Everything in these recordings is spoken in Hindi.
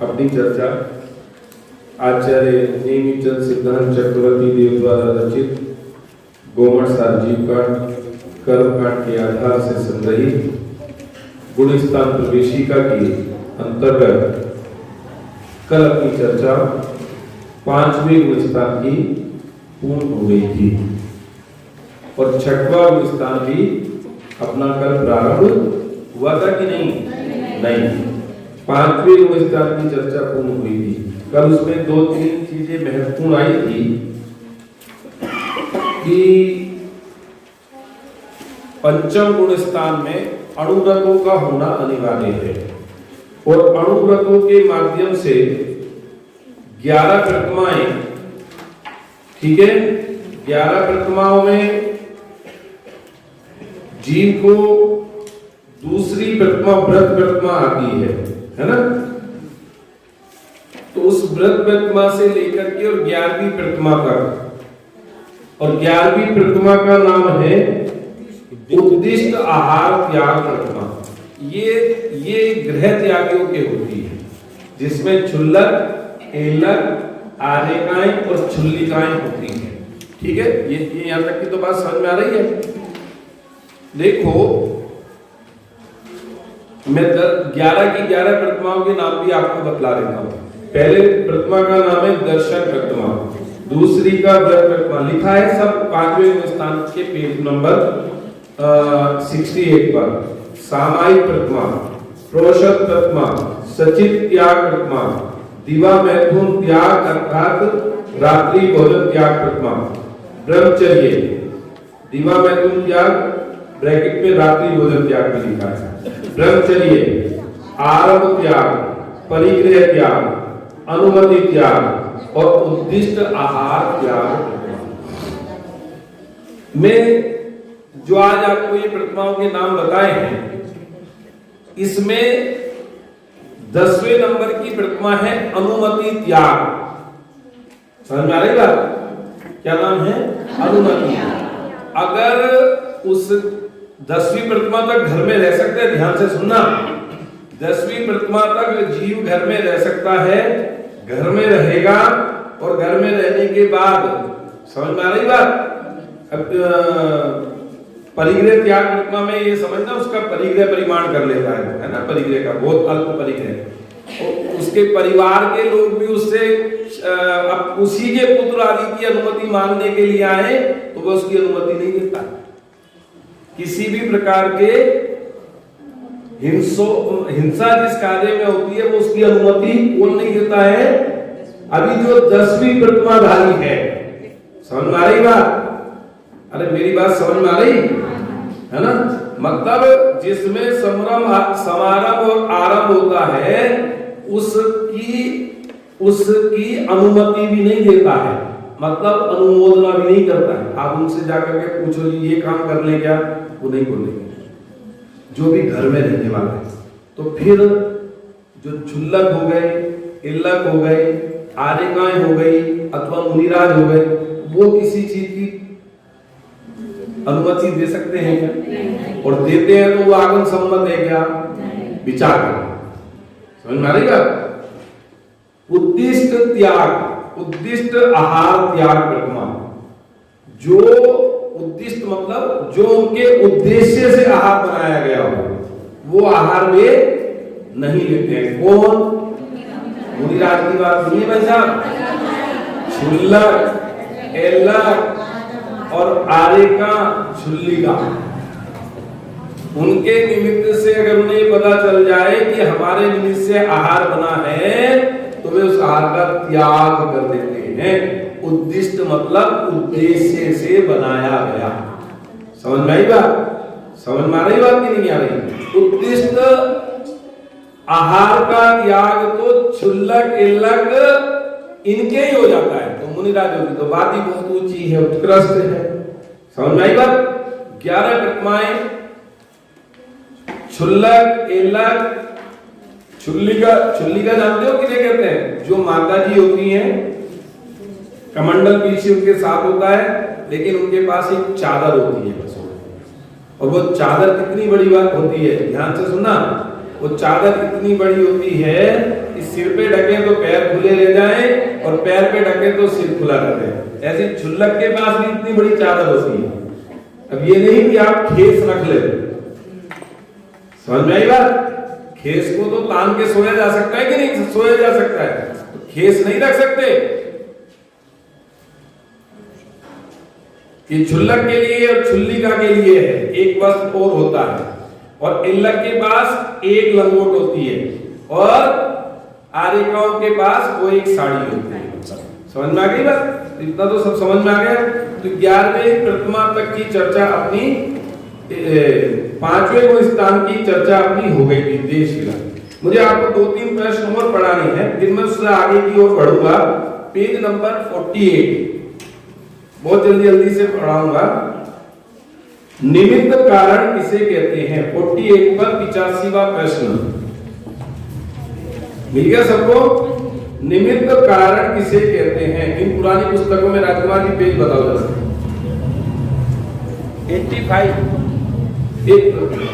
अपनी चर्चा आचार्य नेमिचंद सिद्धांत चक्रवर्ती देव द्वारा रचित गोमठ सार्वजीव कांड कर्मकांड के आधार से संग्रहित गुणस्थान प्रवेशिका के अंतर्गत कल अपनी चर्चा 5वें गुणस्थान की पूर्ण हो गई थी और 6वां गुणस्थान भी अपना कल प्रारंभ हुआ था कि नहीं। 5वें गुणस्थान की चर्चा पूर्ण हुई थी। कल उसमें 2-3 चीजें महत्वपूर्ण आई थी कि पंचम गुणस्थान में अणुव्रतों का होना अनिवार्य है और अणुव्रतों के माध्यम से 11 प्रतिमाएं, ठीक है, 11 प्रतिमाओं में जीव को दूसरी प्रतिमा व्रत प्रतिमा आती है ना। तो उस व्रत प्रतिमा से लेकर के और 11वीं प्रतिमा तक, और 11वीं प्रतिमा का नाम है उद्दिष्ट आहार त्याग प्रतिमा। ये गृह त्यागियों के होती है जिसमें क्षुल्लक, एलक, आरेकाएं और छुल्लिकाएं होती हैं। ठीक है, ये यहां तक की तो बात समझ में आ रही है। देखो, मैं 11 की 11 प्रतिमाओं के नाम भी आपको बतला देता हूं। पहले प्रतिमा का नाम है दर्शन प्रतिमा, दूसरी का व्रत प्रतिमा, लिखा है सब 5वें स्थान के पेज नंबर 68 पर। सामायिक प्रतिमा, प्रोषक प्रतिमा, सचित त्याग प्रतिमा, दिवा मैथुन त्याग अर्थात रात्रि भोजन त्याग प्रतिमा, ब्रह्मचर्य, दिवा मैथुन त्याग ब्रैकेट में रात्रि भोजन त्याग भी लिखा है, ब्रह्मचर्य, आरंभ त्याग, परिग्रह त्याग, अनुमति त्याग और उद्दिष्ट आहार त्याग। मैं जो आज आपको ये प्रतिमाओं के नाम बताए हैं, इसमें 10वें नंबर की प्रतिमा है अनुमति त्याग। समझ में आ रही बात? क्या नाम है? अनुमति। अगर उस 10वीं प्रतिमा तक घर में रह सकते हैं, ध्यान से सुनना, 10वीं प्रतिमा तक जीव घर में रह सकता है, घर में रहेगा और घर में रहने के बाद, समझ में आ रही बात? अब परिग्रह त्याग प्रतिमा में ये समझना, उसका परिग्रह परिमाण कर लेता है ना, परिग्रह का बहुत अल्प परिग्रह, और उसके परिवार के लोग भी उससे अब उसी के पुत्र आदि की अनुमति मांगने के लिए आए तो वह उसकी अनुमति नहीं देता। किसी भी प्रकार के हिंसा जिस कार्य में होती है वो उसकी अनुमति कौन नहीं देता है? अभी जो 10वीं प्रतिमाधारी है, समझ में आ रही बात? अरे मेरी बात समझ में आ रही है ना? मतलब जिसमें समारंभ और आरंभ होता है उसकी अनुमति भी नहीं देता है, मतलब अनुमोदना भी नहीं करता है। आप उनसे जाकर के पूछो जी ये काम कर ले क्या, वो नहीं बोलेंगे, जो भी घर में रहने वाला है। तो फिर जो क्षुल्लक हो गए, इल्लक हो गए, आरेकाएं हो गई अथवा मुनिराज हो गए, वो किसी चीज की अनुमति दे सकते हैं क्या? और देते हैं तो वो आगम सम्मत है क्या? विचार करें। समझ में आ रही बात? उद्दिष्ट त्याग, उद्दिष्ट आहार त्याग प्रतिमा, जो उद्दिष्ट मतलब जो उनके उद्देश्य से आहार बनाया गया हो, वो आहार वे नहीं लेते हैं। कौन? मुनिराज की बात सुनिए भाई साहब। क्षुल्लक, एलक और आरेका, छुल्लिका, उनके निमित्त से अगर उन्हें पता चल जाए कि हमारे निमित्त से आहार बना है तो वे उस आहार का त्याग कर देते हैं। उद्दिष्ट मतलब उद्देश्य से बनाया गया। समझ में आई बात? समझ में आ रही बात कि नहीं आ रही? उद्दिष्ट आहार का त्याग तो क्षुल्लक, इल्लक इनके ही हो जाता है। तो मुनिराजों की तो बात ही बहुत ऊंची है, उत्कृष्ट है। समझ में आई बात? 11 प्रतिमाएं, क्षुल्लक, एलक, छुल्लिका जानते हो किसे कहते हैं? जो माता जी होती हैं, कमंडल पीछे उनके साथ होता है, लेकिन उनके पास एक चादर होती है बस। और वो चादर कितनी बड़ी बात होती है, ध्यान से सुनना। वो चादर इतनी बड़ी होती है कि सिर पे ढके तो पैर खुले रह जाएं और पैर पे ढके तो सिर खुला रहे। ऐसे छुल्लक के पास भी इतनी बड़ी चादर होती है। अब ये नहीं कि आप खेस रख ले, समझ में आई बात? खेस को तो तान के सोया जा सकता है कि नहीं सोया जा सकता है, तो खेस नहीं रख सकते। कि छुल्लक के लिए और छुल्लिका के लिए है, एक वस्त्र और होता है, और इल्लक के पास एक लंगोट होती है, और आरिकाओं के पास वो एक साड़ी होती है। समझ में आ गई बात? इतना तो सब समझ में आ गया। तो 11वें प्रतिमा तक की चर्चा अपनी 5वें स्थान की चर्चा अपनी हो गई थी देशशिला। मुझे आपको 2-3 प्रश्न और पढ़ाने हैं, जिनमें उससे आगे की ओर बढ़ूंगा। पेज नंबर 48 बहुत जल्दी से पढ़ाऊंगा। निमित्त कारण किसे कहते हैं? 48 पर 85वां प्रश्न मिल गया सबको? निमित्त कारण किसे कहते हैं? इन पुरानी पुस्तकों में राजकुमार जी पेज बताओ जरा। 85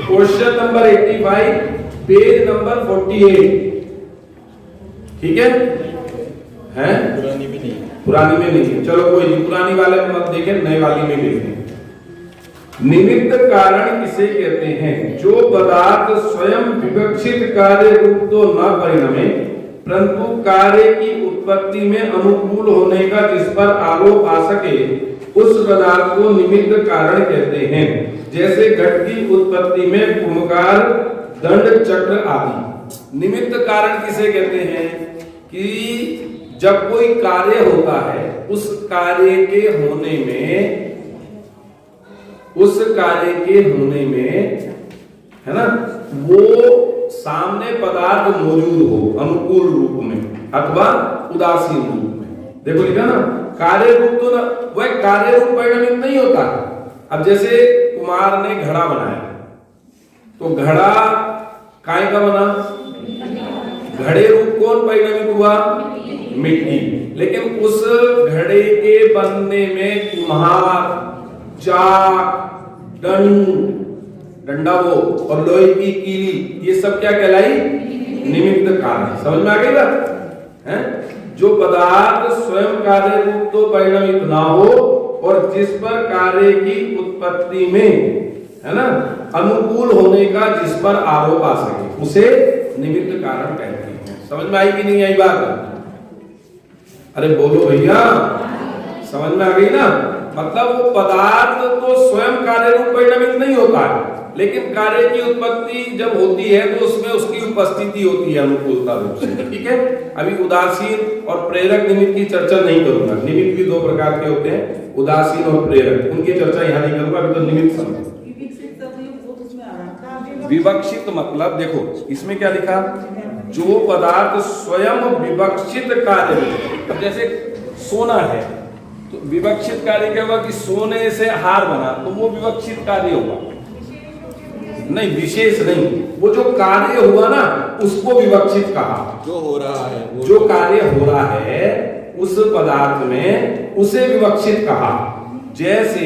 क्वेश्चन नंबर 85 पेज नंबर 48। ठीक है? हैं? पुरानी में नहीं, पुरानी में नहीं। चलो कोई नहीं, पुरानी वाले में मत देखें, नई वाली में देखें। निमित्त कारण किसे कहते हैं? जो पदार्थ स्वयं विवक्षित कार्य रूप तो न परिणमे, परंतु कार्य की उत्पत्ति में अनुकूल होने का जिस पर आरोप आ सके, उस पदार्थ को निमित्त कारण कहते हैं। जैसे घट की उत्पत्ति में कुंभकार, दंड, चक्र आदि। निमित्त कारण किसे कहते हैं? कि जब कोई कार्य होता है, उस कार्य के होने में है ना, वो सामने पदार्थ मौजूद हो अनुकूल रूप में अथवा उदासीन रूप में। देखो लिखा ना, कार्य रूप तो ना, वह कार्य रूप परिणमित नहीं होता। अब जैसे कुमार ने घड़ा बनाया, तो घड़ा काय का बना? घड़े रूप कौन परिणमित हुआ? मिट्टी। लेकिन उस घड़े के बनने में कुम्हार, चाक, डंडा वो और लोहे की कीली, ये सब क्या कहलाई? निमित्त कारण। समझ में आ गई बात? हैं? जो पदार्थ स्वयं कार्य रूप तो परिणमित ना हो और जिस पर कार्य की उत्पत्ति में, है ना, अनुकूल होने का जिस पर आरोप आ सके, उसे निमित्त कारण कहते हैं। समझ में आई कि नहीं आई बात? अरे बोलो भैया, समझ में आ गई ना? मतलब वो पदार्थ तो स्वयं कार्य रूप परिणमित नहीं होता है, लेकिन कार्य की उत्पत्ति जब होती है तो उसमें उसकी उपस्थिति होती है अनुकूलता रूप से। ठीक है? अभी उदासीन और प्रेरक निमित्त की चर्चा नहीं करूंगा। निमित्त भी 2 प्रकार के होते हैं, उदासीन और प्रेरक, उनकी चर्चा यहाँ नहीं करूंगा। अभी तो निमित्त समझो। विवक्षित मतलब देखो इसमें क्या लिखा? जो पदार्थ स्वयं विवक्षित कार्य, अब जैसे सोना है तो विवक्षित कार्य क्या हुआ? कि सोने से हार बना, तो वो विवक्षित कार्य हुआ, नहीं विशेष नहीं। वो जो कार्य हुआ ना, उसको विवक्षित कहा। जो हो रहा है, जो कार्य हो रहा है उस पदार्थ में, उसे विवक्षित कहा। जैसे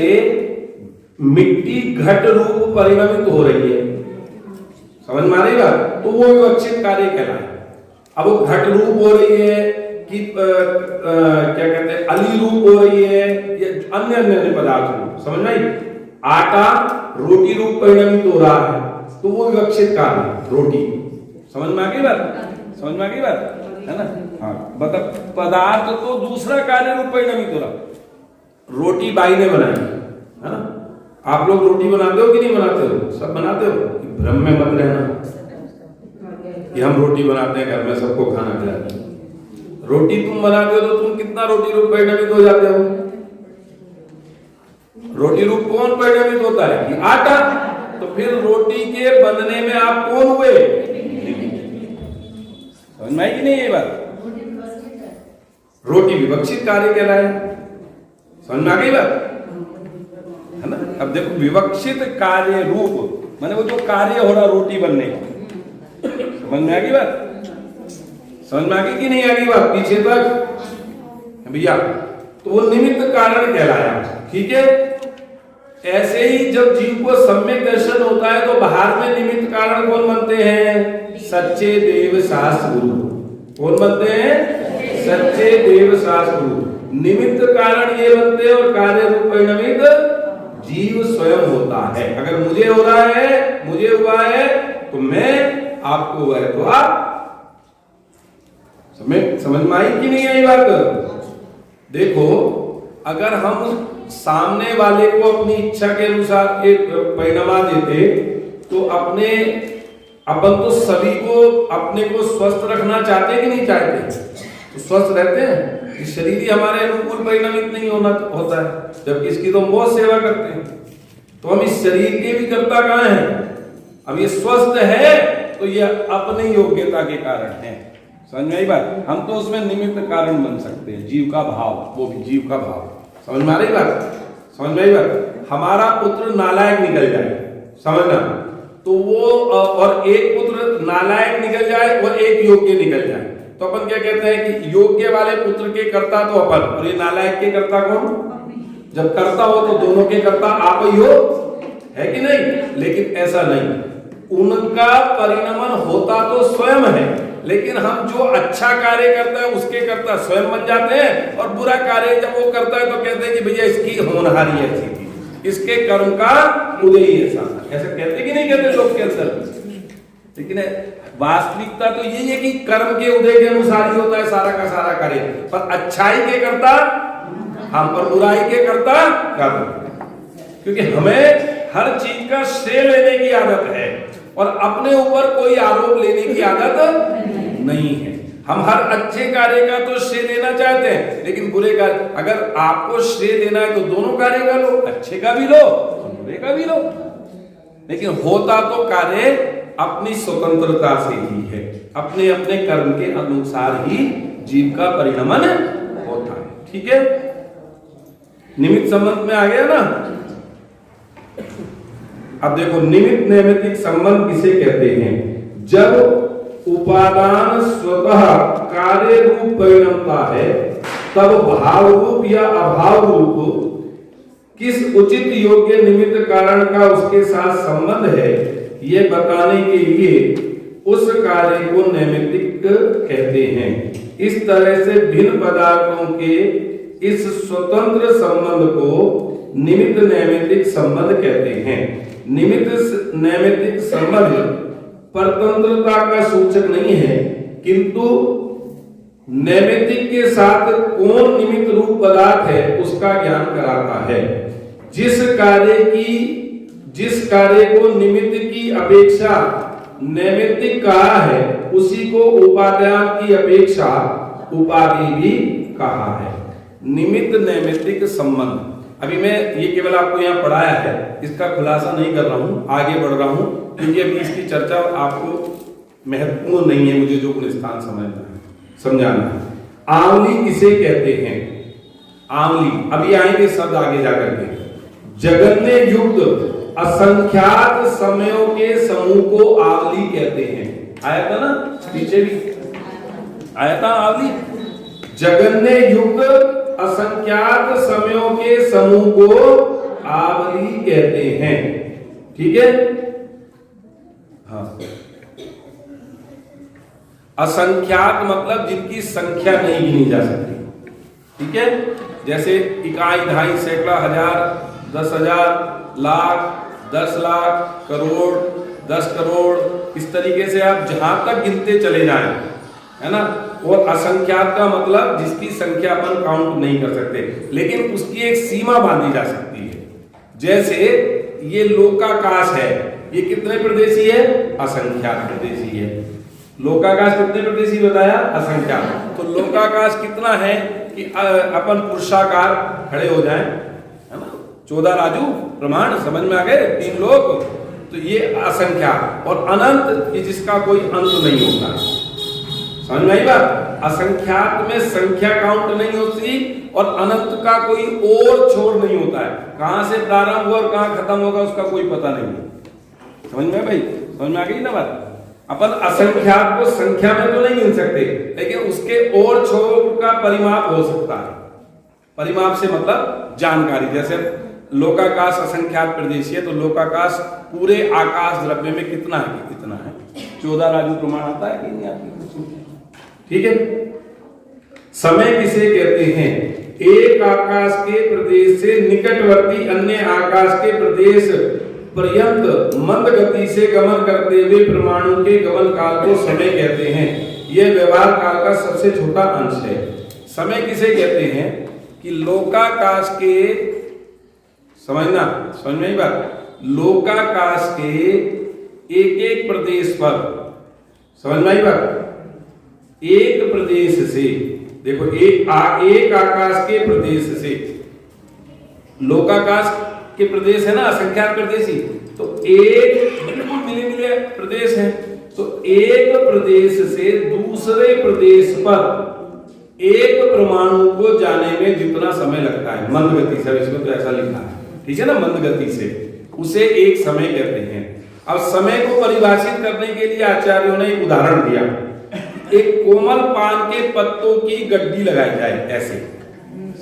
मिट्टी घट रूप परिणमित हो रही है, समझ में आ रही बात? तो वो विवक्षित कार्य कहलाए। अब वो घट रूप हो रही है कि क्या कहते हैं, अली रूप हो रही है, या अन्य पदार्थ रूप, समझ में आई? आटा रोटी रूप परिणमित हो रहा है, तो वो विवक्षित कार्य रोटी। समझ में आ गई बात? समझ में आ गई बात? है ना? हाँ, मतलब पदार्थ तो दूसरा कार्य रूप परिणमित हो रहा। रोटी बाई ने बनाई, है ना? आप लोग रोटी बनाते हो कि नहीं बनाते हो? सब बनाते हो। भ्रम में मत रहना कि हम रोटी बनाते हैं घर में सबको खाना खिलाते हैं। रोटी तुम बनाते हो तो तुम कितना रोटी रूप परिणमित हो जाते हो? रोटी रूप कौन परिणमित होता है? कि आटा। तो फिर रोटी के बनने में आप कौन हुए? समझ में आई कि नहीं ये बात? रोटी विवक्षित कार्य कहलाए। समझ में आ गई बात? है ना? अब देखो विवक्षित कार्य रूप माने वो जो कार्य हो रहा रोटी बनने का। समझ में आ गई बात? समझ में आ गई कि नहीं आ गई बात? पीछे तक भैया, तो वो निमित्त कारण कहलाया। ठीक है? ऐसे ही जब जीव को सम्यक दर्शन होता है तो बाहर में निमित्त कारण कौन बनते हैं? सच्चे देव शास्त्र गुरु। कौन बनते हैं? सच्चे देव शास्त्र गुरु। निमित्त कारण ये बनते हैं और कार्य रूप परिणमित जीव स्वयं होता है। अगर मुझे हो रहा है, मुझे हुआ है तो मैं, आपको हुआ है तो आप। समझ में आई कि नहीं आई बात? देखो, अगर हम सामने वाले को अपनी इच्छा के अनुसार एक परिणाम देते तो अपन तो सभी को अपने को स्वस्थ रखना चाहते कि नहीं चाहते? तो स्वस्थ रहते हैं। इस शरीर ही हमारे अनुकूल परिणमित नहीं होता है, जबकि इसकी तो हम बहुत सेवा करते हैं। तो हम इस शरीर के भी कर्ता कहाँ हैं? अब ये स्वस्थ है तो ये अपनी योग्यता के कारण है। समझ में आई बात? हम तो उसमें निमित्त कारण बन सकते हैं, जीव का भाव, वो भी जीव का भाव। समझ में आ रही बात? समझ में आई बात? हमारा पुत्र नालायक निकल जाए, समझना, तो वो और एक पुत्र नालायक निकल जाए और एक योग्य निकल जाए, तो अपन क्या कहते हैं कि योग्य वाले पुत्र के कर्ता तो अपन, और ये नालायक के कर्ता कौन? जब कर्ता हो तो दोनों के कर्ता आप ही हो, है कि नहीं? लेकिन ऐसा नहीं, उनका परिणमन होता तो स्वयं है, लेकिन हम जो अच्छा कार्य करता है उसके कर्ता स्वयं बन जाते हैं, और बुरा कार्य जब वो करता है तो कहते हैं कि भैया इसकी होनहारी ऐसी थी, इसके कर्म का उदय ही ऐसा। ऐसा कहते कि नहीं कहते लोग के अंदर? लेकिन वास्तविकता तो यही है कि कर्म के उदय के अनुसार ही होता है सारा का सारा कार्य, पर अच्छाई के कर्ता हम, पर बुराई के कर्ता कर्म। क्योंकि हमें हर चीज का श्रेय लेने की आदत है और अपने ऊपर कोई आरोप लेने की आदत नहीं है। हम हर अच्छे कार्य का तो श्रेय लेना चाहते हैं, लेकिन बुरे कार्य, अगर आपको श्रेय लेना है तो दोनों कार्य का लो, अच्छे का भी लो, बुरे का भी लो। लेकिन होता तो कार्य अपनी स्वतंत्रता से ही है, अपने अपने कर्म के अनुसार ही जीव का परिणमन होता है। ठीक है, निमित्त संबंध में आ गया ना। अब देखो, निमित्त नैमित्तिक संबंध किसे कहते हैं? जब उपादान स्वतः कार्य रूप परिणमता है, तब भाव रूप या अभाव रूप किस उचित योग्य निमित्त कारण का उसके साथ संबंध है, यह बताने के लिए उस कार्य को नैमित्तिक कहते हैं। इस तरह से भिन्न पदार्थों के इस स्वतंत्र संबंध को निमित्त नैमित्तिक संबंध कहते हैं। निमित्त नैमित्तिक संबंध परतंत्रता का सूचक नहीं है, किंतु नैमित्तिक के साथ कौन निमित्त रूप पदार्थ है उसका ज्ञान कराता है। जिस कार्य को निमित्त की अपेक्षा नैमित्तिक कहा है, उसी को उपादान की अपेक्षा उपाधि भी कहा है। निमित्त नैमित्तिक संबंध, अभी मैं ये केवल आपको यहाँ पढ़ाया है, इसका खुलासा नहीं कर रहा हूँ, आगे बढ़ रहा हूँ, क्योंकि अभी इसकी चर्चा आपको महत्वपूर्ण नहीं है, मुझे जो गुण स्थान समझाना है। आंवली किसे कहते हैं? आंवली, अभी आएंगे शब्द आगे जाकर के। जगन्य युक्त असंख्यात समयों के समूह को आंवली कहते हैं। आया था ना, पीछे भी आया था आंवली। जगन्य युक्त असंख्यात समयों के समूह को आवली कहते हैं। ठीक है, हाँ, असंख्यात मतलब जिनकी संख्या नहीं गिनी जा सकती। ठीक है, जैसे इकाई, ढाई, सैकड़ा, हजार, 10,000, लाख, 10 लाख, करोड़, 10 करोड़, इस तरीके से आप जहां तक गिनते चले जाएं, है ना। और असंख्यात का मतलब जिसकी संख्या अपन काउंट नहीं कर सकते, लेकिन उसकी एक सीमा बांधी जा सकती है। जैसे ये लोकाकाश है, ये कितने प्रदेशी है? असंख्यात प्रदेशी है। लोकाकाश कितने प्रदेशी बताया? असंख्यात। तो लोकाकाश कितना है कि अपन पुरुषाकार खड़े हो जाएं, है ना, 14 राजू प्रमाण समझ में आ गए, 3 लोग, तो ये असंख्यात। और अनंत कि जिसका कोई अंत नहीं होता, समझ में आई बात? असंख्यात में संख्या काउंट नहीं होती और अनंत का कोई और छोर नहीं होता है, कहां से प्रारंभ हुआ और कहां खत्म होगा उसका कोई पता नहीं। समझ में भाई? समझ में आ गई ना बात? अपन असंख्यात को संख्या में तो नहीं गिन सकते, लेकिन उसके और छोर का परिमाप हो सकता है। परिमाप से मतलब जानकारी, जैसे लोकाकाश असंख्यात प्रदेशी है, तो लोकाकाश पूरे आकाश द्रव्य में कितना है? कितना है? 14 राजू प्रमाण आता है कि नहीं आती? ठीक है। समय किसे कहते हैं? एक आकाश के प्रदेश से निकटवर्ती अन्य आकाश के प्रदेश पर्यंत मंद गति से गमन करते हुए परमाणु के गमन काल को समय कहते हैं। यह व्यवहार काल का सबसे छोटा अंश है। समय किसे कहते हैं कि लोकाकाश के, समझना, समझ में आई बात, लोकाकाश के एक एक प्रदेश पर, समझ में आई बात, एक प्रदेश से, देखो एक आकाश के प्रदेश से, लोकाकाश के प्रदेश है ना, असंख्यात प्रदेश ही, तो एक बिल्कुल मिले मिले प्रदेश है, तो एक प्रदेश से दूसरे प्रदेश पर एक परमाणु को जाने में जितना समय लगता है मंद गति से, इसमें तो ऐसा लिखा है, ठीक है ना, मंद गति से, उसे एक समय कहते हैं। अब समय को परिभाषित करने के लिए आचार्यों ने एक उदाहरण दिया। एक कोमल पान के पत्तों की गड्डी लगाई जाए ऐसे,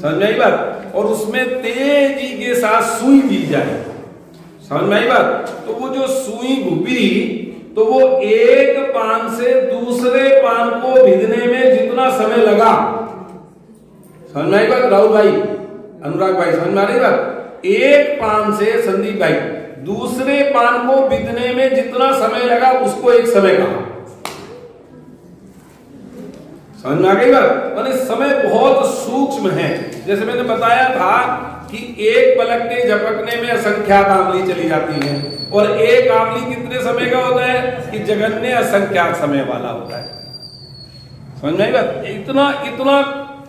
समझ में आई बात, और उसमें तेजी के साथ सुई दी जाए, समझ में आई बात, तो वो जो सुई घुपी तो वो एक पान से दूसरे पान को भिदने में जितना समय लगा, समझ में आई बात राहुल भाई, अनुराग भाई, समझ में आ रही बात, एक पान से संदीप भाई दूसरे पान को भिदने में जितना समय लगा उसको एक समय कहा, समझ में आ गई बात। माने समय बहुत सूक्ष्म है। जैसे मैंने बताया था कि एक पलक के झपकने में असंख्यात आंवली चली जाती है, और एक आंवली कितने समय का होता है कि जगन्य असंख्यात समय वाला होता है, समझ में आई बात। इतना इतना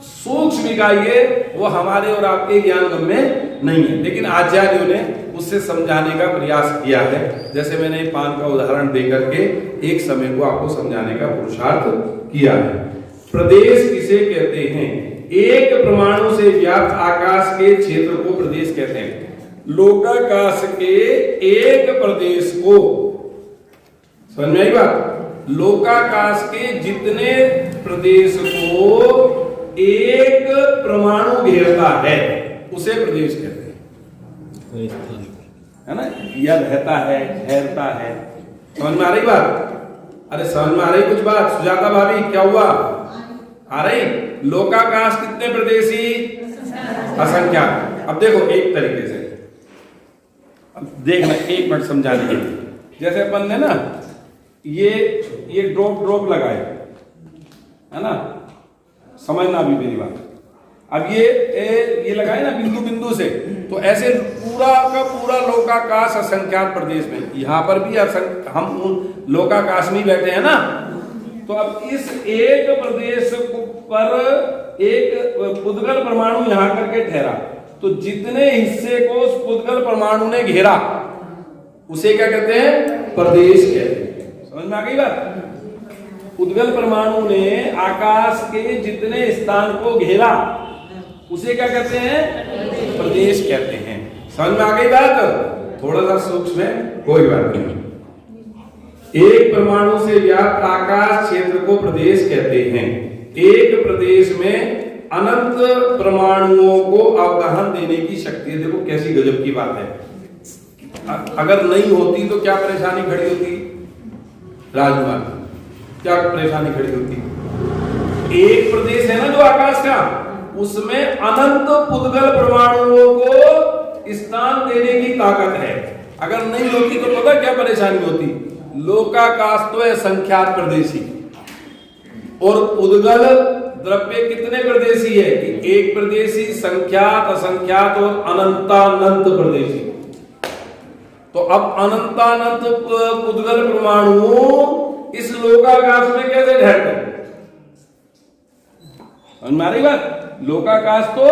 सूक्ष्म इकाई है, वो हमारे और आपके ज्ञान गम में नहीं है, लेकिन आचार्यों ने उससे समझाने का प्रयास किया है। जैसे मैंने पान का उदाहरण देकर के एक समय को आपको समझाने का पुरुषार्थ किया है। प्रदेश किसे कहते हैं? एक परमाणु से व्याप्त आकाश के क्षेत्र को प्रदेश कहते हैं। लोकाकाश के एक प्रदेश को, समझ में आई बात, लोकाकाश के जितने प्रदेश को एक परमाणु घेरता है उसे प्रदेश कहते हैं, है ना, या रहता है, ठहरता है, समझ में आ रही बात? अरे समझ में आ रही कुछ बात? सुजाता भाभी क्या हुआ, आ रही? लोकाकाश कितने प्रदेशी? असंख्यात। अब देखो एक तरीके से, अब देखना, एक मिनट समझाने के लिए, जैसे अपन ने ना ये ड्रॉप ड्रॉप लगाए, है ना, समझना भी मेरी बात। अब ये लगाए ना बिंदु बिंदु से, तो ऐसे पूरा का पूरा लोकाकाश असंख्यात प्रदेश में, यहां पर भी हम लोकाकाश में बैठे हैं ना, तो अब इस एक प्रदेश पर एक पुद्गल परमाणु यहां करके ठहरा, तो जितने हिस्से को उस पुद्गल परमाणु ने घेरा उसे क्या कहते हैं? प्रदेश कहते हैं। समझ में आ गई बात? पुद्गल परमाणु ने आकाश के जितने स्थान को घेरा उसे क्या कहते हैं? प्रदेश कहते हैं। समझ में आ गई बात? थोड़ा सा सूक्ष्म है, कोई बात नहीं। एक परमाणु से व्याप्त आकाश क्षेत्र को प्रदेश कहते हैं। एक प्रदेश में अनंत परमाणुओं को अवगाहन देने की शक्ति है। देखो कैसी गजब की बात है। अगर नहीं होती तो क्या परेशानी खड़ी होती राजकुमार, क्या परेशानी खड़ी होती? एक प्रदेश है ना जो आकाश का, उसमें अनंत पुद्गल परमाणुओं को स्थान देने की ताकत है। अगर नहीं होती तो पता क्या परेशानी होती? लोकाकाश तो है संख्यात प्रदेशी, और पुद्गल द्रव्य कितने प्रदेशी है कि एक प्रदेशी, संख्यात, असंख्यात और अनंतानंत प्रदेशी। तो अब अनंतानंत पुद्गल परमाणु इस लोकाकाश में कैसे ठहरते हैं? हमारी बात, लोकाकाश तो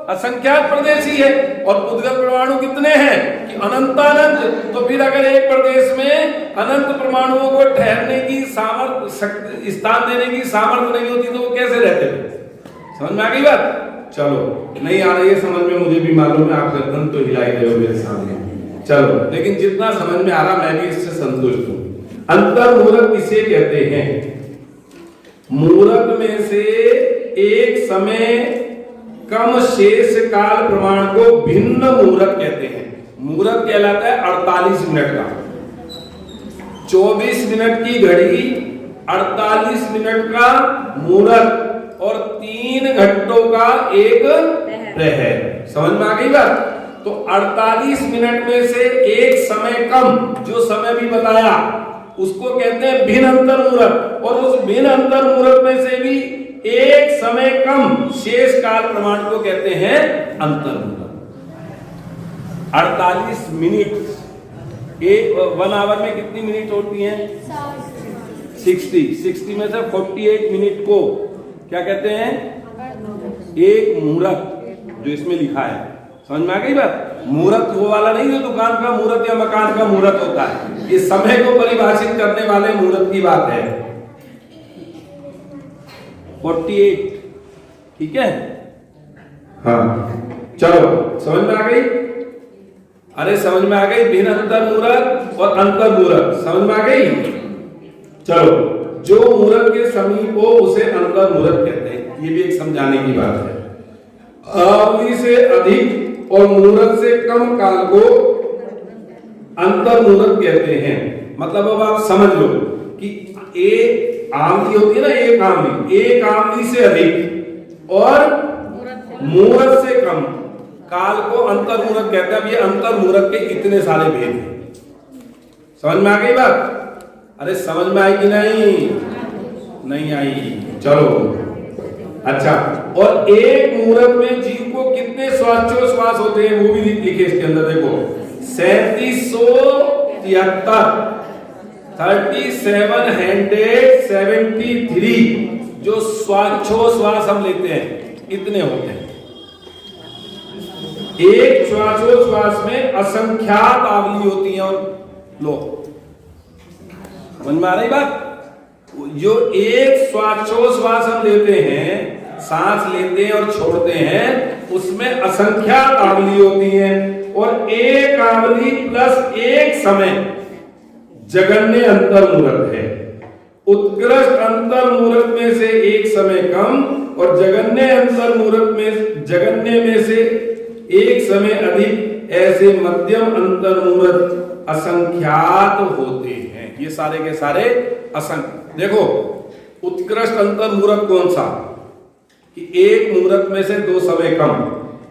असंख्यात प्रदेशी है और पुद्गल परमाणु कितने हैं कि अनंतानंत। तो फिर अगर एक प्रदेश में अनंत परमाणुओं को ठहरने की सामर्थ्य, स्थान देने की सामर्थ्य नहीं होती तो वो कैसे रहते हैं? समझ में आ गई बात? चलो, नहीं आ रही है समझ में, मुझे भी मालूम है, आप गर्दन तो हिला ही रहे हो मेरे सामने। चलो, लेकिन जितना समझ में आ रहा मैं भी इससे संतुष्ट हूं। अंतर्मूलक किसे कहते हैं? मूलक में से एक समय कम शेष काल प्रमाण को भिन्न मूलक कहते हैं। मूलक कहलाता है 48 मिनट का, 24 मिनट की घड़ी, 48 मिनट का मुहूर्त और 3 घंटों का एक प्रहर। समझ में आ गई बात? तो 48 मिनट में से एक समय कम, जो समय भी बताया उसको कहते हैं भिन्न अंतर मुहूर्त, और उस भिन्न अंतर मुहूर्त में से भी एक समय कम शेष काल प्रमाण को कहते हैं अंतर मुहूर्त। 48 मिनट, एक 1 आवर में कितनी मिनट होती हैं? 60 में से 48 मिनट को क्या कहते हैं? एक मुहूर्त, जो इसमें लिखा है। समझ में आ गई बात? मुहूर्त वो वाला नहीं जो दुकान का मुहूर्त या मकान का मुहूर्त होता है, ये समय को परिभाषित करने वाले मुहूर्त की बात है। 48, ठीक है? हाँ, चलो समझ में आ गई? अरे समझ में आ गई? भिन्न अंतर मुहूर्त और अंतर मुहूर्त समझ में आ गई? चलो, जो मुहूर्त के समीप हो उसे अंतर मुहूर्त कहते हैं, ये भी एक समझाने की बात है। आवली से अधिक और मुहूर्त से कम काल को अंतर मुहूर्त कहते हैं। मतलब अब आप समझ लो कि एक आवली होती है ना, एक आवली से अधिक और मुहूर्त से कम काल को अंतर मुहूर्त कहते हैं। अब ये अंतर मुहूर्त के इतने सारे भेद हैं। समझ में आ गई बात? अरे समझ में आई कि नहीं? नहीं आई? चलो अच्छा, और एक मुहूर्त में जीव को कितने श्वासोच्छ्वास होते हैं वो भी लिखे इसके अंदर। देखो 3773 जो श्वासोच्छ्वास हम लेते हैं इतने होते हैं। एक श्वासोच्छ्वास में असंख्यात आवली होती हैं। और लो, समझ में आ रही बात? जो एक श्वासोच्छ्वास हम लेते हैं, सांस लेते हैं और छोड़ते हैं, उसमें असंख्यात आवली होती हैं। और एक आवली प्लस एक समय जगन्य अंतर मुहूर्त है। उत्कृष्ट अंतर मुहूर्त में से एक समय कम और जगन्य में से एक समय अधिक, ऐसे मध्यम अंतर मुहूर्त असंख्यात होते हैं। ये सारे के सारे असंख्य। देखो, उत्कृष्ट अंतर मुहूर्त कौन सा? कि एक मुहूर्त में से 2 समय कम।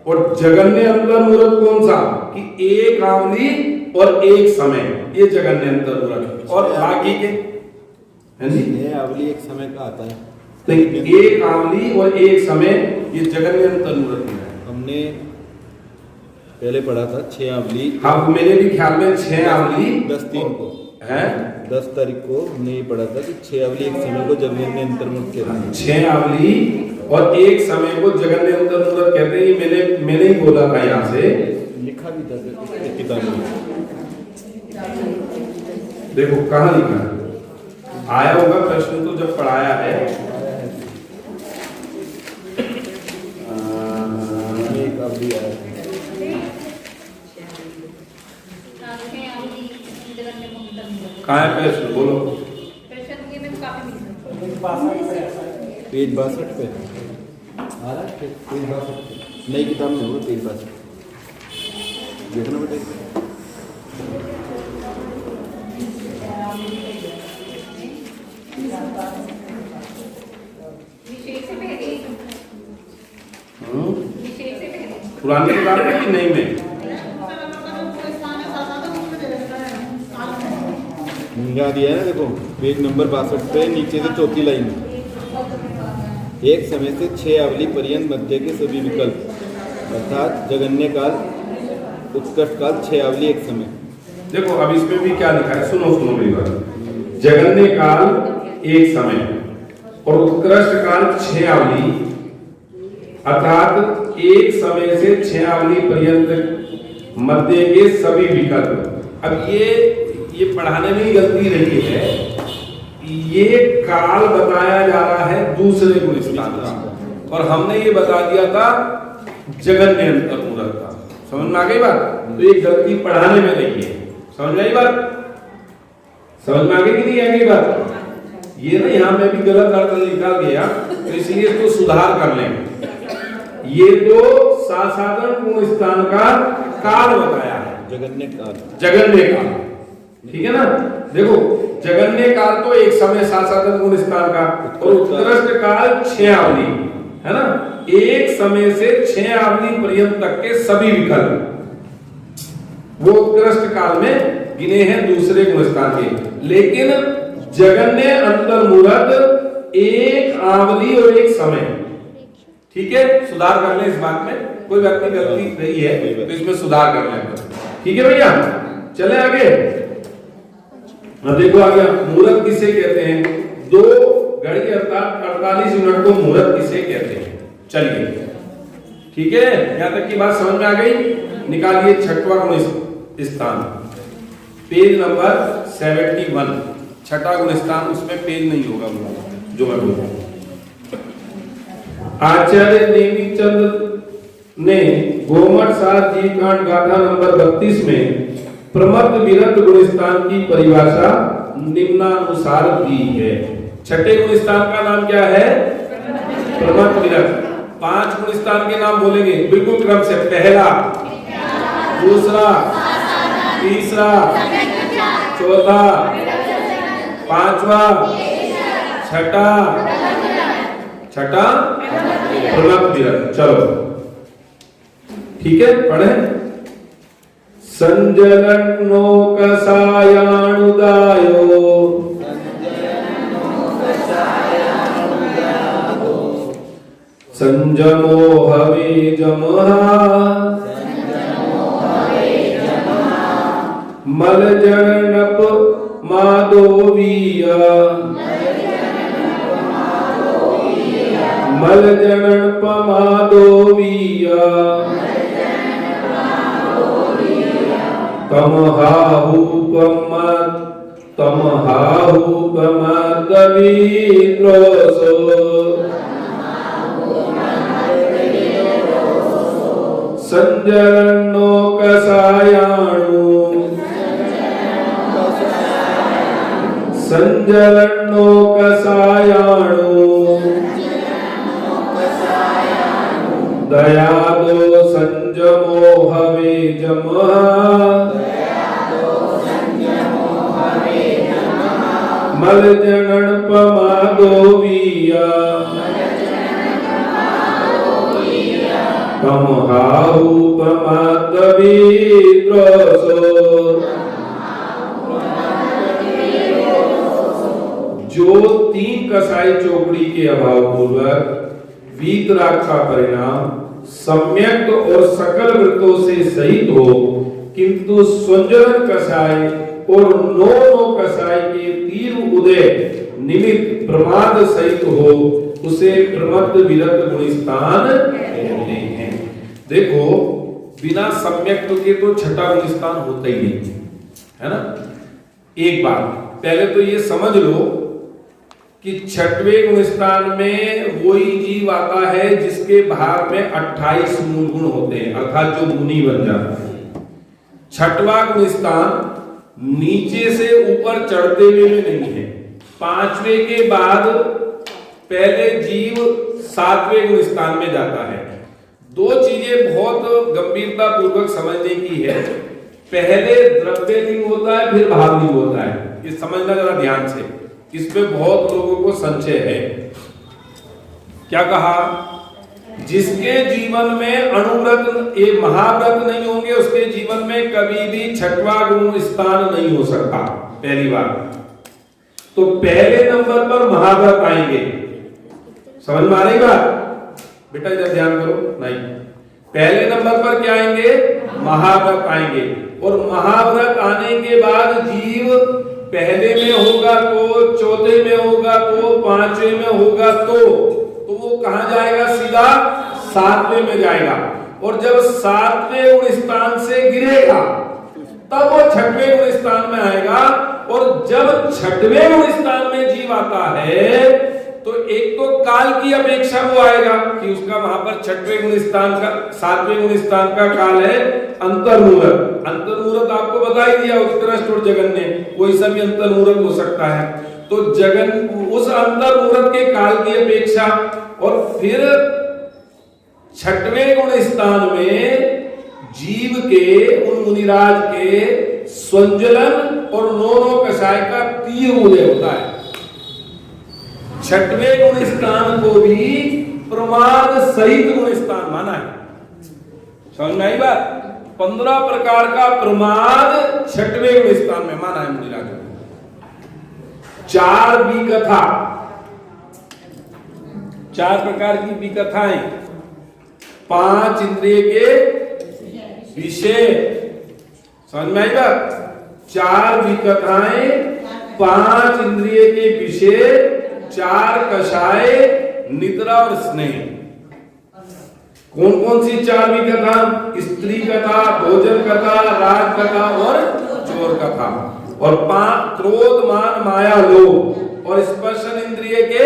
और जगन्य अंतर मुहूर्त कौन सा? कि एक आवली और एक समय, ये जगन्य अंतर मुहूर्त। और बाकी के ये आवली एक समय का आता है, तो एक आवली और एक समय, ये जगन्य अंतर मुहूर्त है। हमने पहले पढ़ा था 6 आवली। हाँ, मेरे भी ख्याल में 6 आवली 10/3 को है, 10 तारीख को हमने ये पढ़ा था कि 6 आवली एक समय को जगन्य अंतर मुहूर्त कहते हैं। 6 आवली और एक समय को जगन्य अंतर मुहूर्त कहते हैं। ये मैंने ही बोला था, यहाँ से लिखा भी था किताब में। देखो कहाँ लिखा है, आया होगा प्रश्न तो जब पढ़ाया है। एक आवली आया है। कहाँ है प्रश्न? बोलो। पेज 62 पे आ रहा है, पेज 62 पे नई किताब में हो, पेज 62 देखना बेटा। पुरानी किताब में कि नई में? यहाँ दिया है ना, देखो पेज नंबर 62 पे नीचे से चौथी लाइन में, एक समय से 6 आवली पर्यंत मध्य के सभी विकल्प, अर्थात जगन्य काल, उत्कृष्ट काल, 6 आवली एक समय। देखो अब इसमें भी क्या लिखा है, सुनो मेरी बात। जगन्य काल एक समय और उत्कृष्ट काल 6 आवली, अर्थात एक समय से 6 आवली पर्यंत मध्य के सभी विकल्प। अब ये पढ़ाने में ही गलती रही है। ये काल बताया जा रहा है दूसरे गुणस्थान का, और हमने ये बता दिया था जगन्य अंतर मुहूर्त का। समझ में आ गई बात? तो ये गलती पढ़ाने में रही है। समझ में आई बात? समझ में आ गई कि नहीं आ गई बात? ये ना यहाँ में भी गलत अर्थ लिखा गया, तो इसलिए इसको सुधार कर लेंगे। ये तो साधारण गुण स्थान का काल बताया है, जगन्य काल। जगन्य काल। ठीक है ना। देखो जगन्य काल तो एक समय सासातन गुण स्थान का, और उत्कृष्ट काल 6 अवधि है ना, एक समय से 6 अवधि पर्यंत तक के सभी विकल्प वो उत्कृष्ट काल में गिने हैं दूसरे गुण स्थान के। लेकिन जगन्य अंतर्मुहूर्त एक अवधि और एक समय, ठीक है, सुधार कर लें इस बात में, कोई व्यक्ति गलती रही है तो इसमें सुधार कर लें, ठीक है भैया। चले आगे, अब देखो आ गया मुहूर्त किसे कहते हैं, 2 घड़ी अर्थात 48 मिनट को मुहूर्त किसे कहते हैं। चलिए ठीक है, यहां तक की बात समझ में आ गई। निकालिए 6वां गुण स्थान, पेज नंबर 71, 6वां गुण स्थान, उसमें पेज नहीं होगा जो मैं बोल रहा हूं। आचार्य देवीचंद ने गोमठ सात जी कांड गाथा नंबर 32 में प्रमत्त विरत गुण स्थान की परिभाषा निम्नानुसार दी है। 6ठे गुण स्थान का नाम क्या है? प्रमत्त विरत। 5 गुण स्थान के नाम बोलेंगे बिल्कुल क्रम से, पहला, दूसरा, तीसरा, चौथा, 5वां, 6ठा प्रमत्त विरत। चलो ठीक है, पढ़े। संजनो कसायानुदायो संजमो हवे जमहा मलजनप माधोवीय मलजनप माधोवीय तमहाहुपमदवीद्रोसो संजनो कसायाणु संजनो कसायाणु दयादो संजमो हवे जमहा मलजनपमादोवीया तमहाहुपमदवीद्रोसो। जो 3 कसाई चौकड़ी के अभाव पूर्वक वीतराग का परिणाम सम्यक और सकल वृत्तों से सहित हो, किंतु स्वंजन कसाय और 9 कसाई के तीर उदय निमित्त प्रमाद सहित हो, उसे प्रमत्त विरत गुण स्थान कहते हैं। देखो बिना सम्यक के तो 6ठा गुण स्थान होता ही नहीं है ना। एक बात पहले तो ये समझ लो कि 6वें गुण स्थान में वही जीव आता है जिसके भाग में 28 मूल गुण होते हैं, अर्थात जो मुनि बन जाता है। 6वां गुण स्थान नीचे से ऊपर चढ़ते हुए में नहीं है। 5वें के बाद पहले जीव 7वें गुण स्थान में जाता है। 2 चीजें बहुत गंभीरता पूर्वक समझने की है। पहले द्रव्य लिंग होता है, फिर भाव लिंग होता है। ये समझना जरा ध्यान से, इसमें बहुत लोगों को संशय है। क्या कहा? जिसके जीवन में अणुव्रत ये महाव्रत नहीं होंगे, उसके जीवन में कभी भी 6वां गुण स्थान नहीं हो सकता। पहली बात तो पहले नंबर पर महाव्रत आएंगे। समझ में आ रही बात बेटा? इधर ध्यान करो। नहीं, पहले नंबर पर क्या आएंगे? महाव्रत आएंगे। और महाव्रत आने के बाद जीव पहले में होगा तो, चौथे में होगा तो, 5वें में होगा तो वो कहां जाएगा? सीधा 7वें में जाएगा। और जब 7वें गुण स्थान से गिरेगा तब वो 6वें गुण स्थान में आएगा। और जब 6वें गुण स्थान में जीव आता है तो एक तो काल की अपेक्षा वो आएगा कि उसका वहां पर 6वें गुण स्थान का 7वें गुण स्थान का काल है अंतर्मुहूर्त। अंतर्मुहूर्त आपको बता ही दिया, उत्कृष्ट और जगन्य, कोई सा भी अंतर्मुहूर्त हो सकता है। तो जगन उस अंतर्मुहूर्त के काल की अपेक्षा और फिर 6वें गुण स्थान में जीव के, उन मुनिराज के स्वंजलन और नो कषाय का तीर उदय होता है। छठवें गुण स्थान को भी प्रमाद सहित गुण स्थान माना है। समझ में आई बात? 15 प्रकार का प्रमाद छठवें गुण स्थान में माना है मुनिराजों ने। 4 विकथा, 4 प्रकार की विकथाएं, 5 इंद्रिय के विषय। समझ में आई बात? 4 विकथाएं, 5 इंद्रिय के विषय, 4 कषाय, निद्रा और स्नेह। कौन कौन सी 4 विकथा? स्त्री कथा, भोजन कथा, राज कथा और चोर कथा। और 5 क्रोध, मान, माया, लोभ और स्पर्शन इंद्रिय के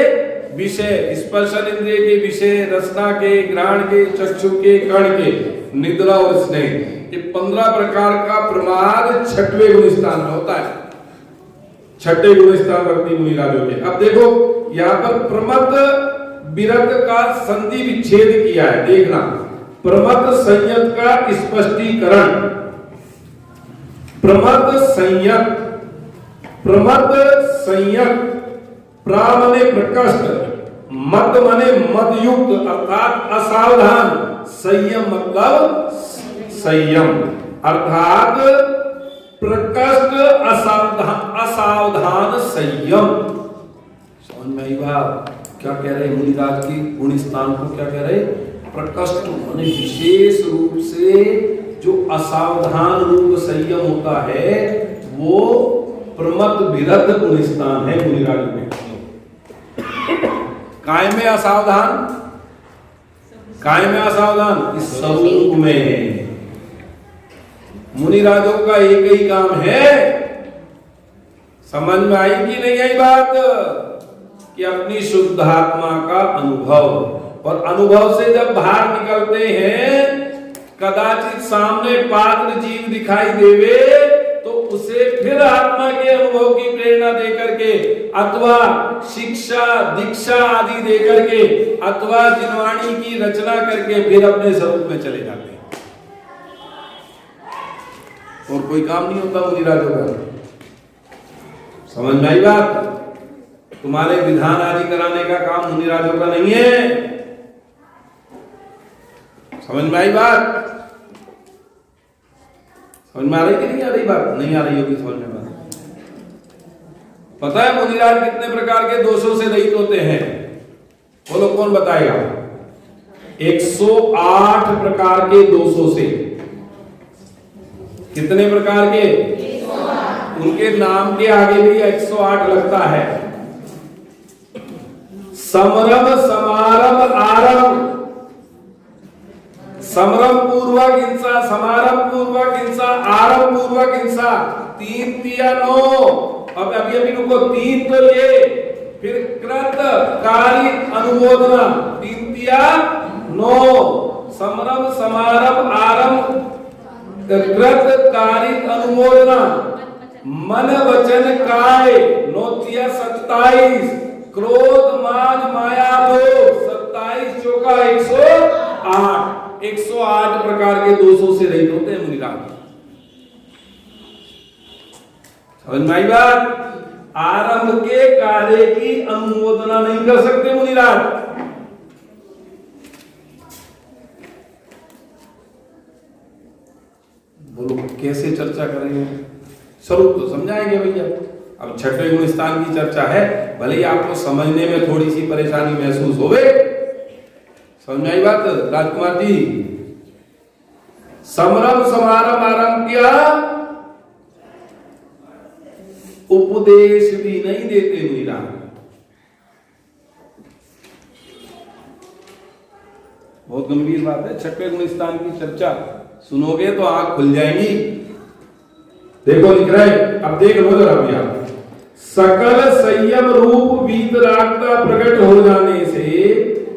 विषय। स्पर्शन इंद्रिय के विषय रसना के, घ्राण के, चक्षु के, कर्ण के, निद्रा और स्नेह। ये 15 प्रकार का प्रमाद छठवें गुण स्थान में होता है। छठे गुण स्थान भक्ति मुनिराजों के। अब देखो यहाँ पर प्रमत्त विरत का संधि विच्छेद किया है। देखना, प्रमत्त संयत का स्पष्टीकरण। प्रमत्त संयत, प्रमत्त संयत, प्रा मने प्रकृष्ट, मत मने मदयुक्त अर्थात असावधान, संयम मतलब संयम अर्थात प्रकृष्ट असावधान संयम। समझ में आई बात? क्या कह रहे मुनिराज की गुण स्थान को? क्या कह रहे? प्रकृष्ट माने विशेष रूप से जो असावधान रूप संयम होता है वो प्रमत्त विरत गुण स्थान है मुनिराज में। काय में असावधान? काय में असावधान? इस स्वरूप में। मुनिराजों का एक ही काम है। समझ में आई कि नहीं आई बात? कि अपनी शुद्ध आत्मा का अनुभव, और अनुभव से जब बाहर निकलते हैं कदाचित सामने पात्र जीव दिखाई देवे तो उसे फिर आत्मा के अनुभव की प्रेरणा देकर के अथवा शिक्षा दीक्षा आदि देकर के अथवा जिनवाणी की रचना करके फिर अपने स्वरूप में चले जाते हैं। और कोई काम नहीं होता मुनिराजों का। समझ में आई बात? तुम्हारे विधान आदि कराने का काम मुनिराजों का नहीं है। समझ में आई बात? समझ में आ रही कि नहीं आ रही बात? नहीं आ रही होगी समझ में बात। पता है मुनिराज कितने प्रकार के दोषों से रहित होते हैं? बोलो कौन बताएगा? 108 प्रकार के दोषों से। कितने प्रकार के? 108। उनके नाम के आगे भी 108 लगता है। समरम, समारंभ, आरंभ। समरम पूर्वक हिंसा, समारंभ पूर्वक हिंसा, आरंभ पूर्वक हिंसा। 3 तिया 9। अब अभी रुको, 3 तो ये, फिर कृत कारित अनुमोदना, 3 तिया 9। समरम, समारंभ, आरंभ, कृत कारित अनुमोदना, मन वचन काय, 9 तिया 27। क्रोध, मान, माया, लोभ, 27 चौका 108। 108 प्रकार के दोषों से रहित होते हैं मुनिराज। समझ में आई बात? आरंभ के कार्य की अनुमोदना नहीं कर सकते मुनिराज। बोलो कैसे चर्चा करेंगे? स्वरूप तो समझाएंगे भैया। अब छठवें गुण स्थान की चर्चा है, भले ही आपको समझने में थोड़ी सी परेशानी महसूस होवे। समझ में आई बात राजकुमार जी? समरम, समारंभ, आरंभ किया, उपदेश भी नहीं देते मुनिराज। बहुत गंभीर बात है। छठवें गुण स्थान की चर्चा सुनोगे तो आंख खुल जाएगी। देखो लिख रहे, अब देख लो जरा भैया। सकल संयम रूप वीतरागता प्रकट हो जाने से,